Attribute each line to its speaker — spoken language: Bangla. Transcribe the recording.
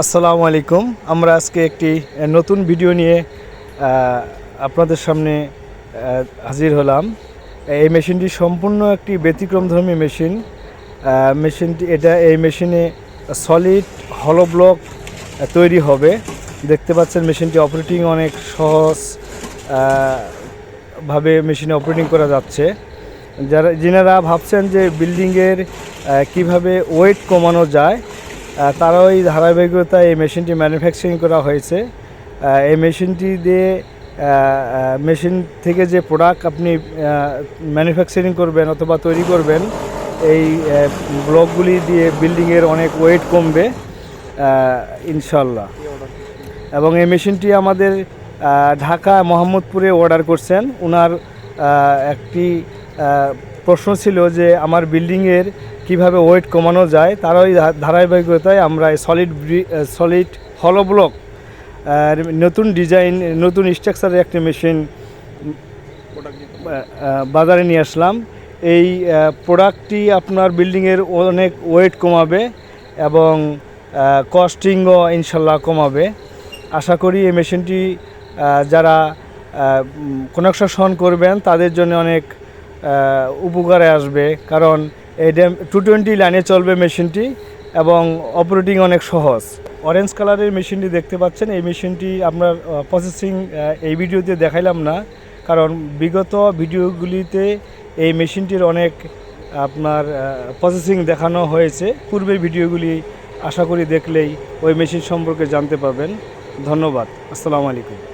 Speaker 1: আসসালামু আলাইকুম। আমরা আজকে একটি নতুন ভিডিও নিয়ে আপনাদের সামনে হাজির হলাম। এই মেশিনটি সম্পূর্ণ একটি ব্যতিক্রমধর্মী মেশিন। এই মেশিনে সলিড হলো ব্লক তৈরি হবে। দেখতে পাচ্ছেন মেশিনটি অপারেটিং অনেক সহজ ভাবে মেশিনে অপারেটিং করা যাচ্ছে। যিনারা ভাবছেন যে বিল্ডিংয়ের কিভাবে ওয়েট কমানো যায়, তারাও এই ধারাবাহিকতায় এই মেশিনটি ম্যানুফ্যাকচারিং করা হয়েছে। এই মেশিনটি দিয়ে মেশিন থেকে যে প্রোডাক্ট আপনি ম্যানুফ্যাকচারিং করবেন অথবা তৈরি করবেন, এই ব্লকগুলি দিয়ে বিল্ডিংয়ের অনেক ওয়েট কমবে ইনশাল্লাহ। এবং এই মেশিনটি আমাদের ঢাকা মোহাম্মদপুরে অর্ডার করছেন। ওনার একটি প্রশ্ন ছিল যে আমার বিল্ডিংয়ের কিভাবে ওয়েট কমানো যায়, তারই ধারাবাহিকতায় আমরা সলিড হলো ব্লক নতুন ডিজাইন, নতুন স্ট্রাকচারের একটি মেশিন বাজারে নিয়ে আসলাম। এই প্রোডাক্টটি আপনার বিল্ডিংয়ের অনেক ওয়েট কমাবে এবং কস্টিংও ইনশাল্লাহ কমাবে। আশা করি এই মেশিনটি যারা কনস্ট্রাকশন করবেন তাদের জন্য অনেক উপকারে আসবে, কারণ এটা 220 লাইনে চলবে মেশিনটি এবং অপারেটিং অনেক সহজ। অরেঞ্জ কালারের মেশিনটি দেখতে পাচ্ছেন। এই মেশিনটি আপনার প্রসেসিং এই ভিডিওতে দেখাইলাম না, কারণ বিগত ভিডিওগুলিতে এই মেশিনটির অনেক আপনার প্রসেসিং দেখানো হয়েছে। পূর্বের ভিডিওগুলি আশা করি দেখলেই ওই মেশিন সম্পর্কে জানতে পারবেন। ধন্যবাদ। আসসালামু আলাইকুম।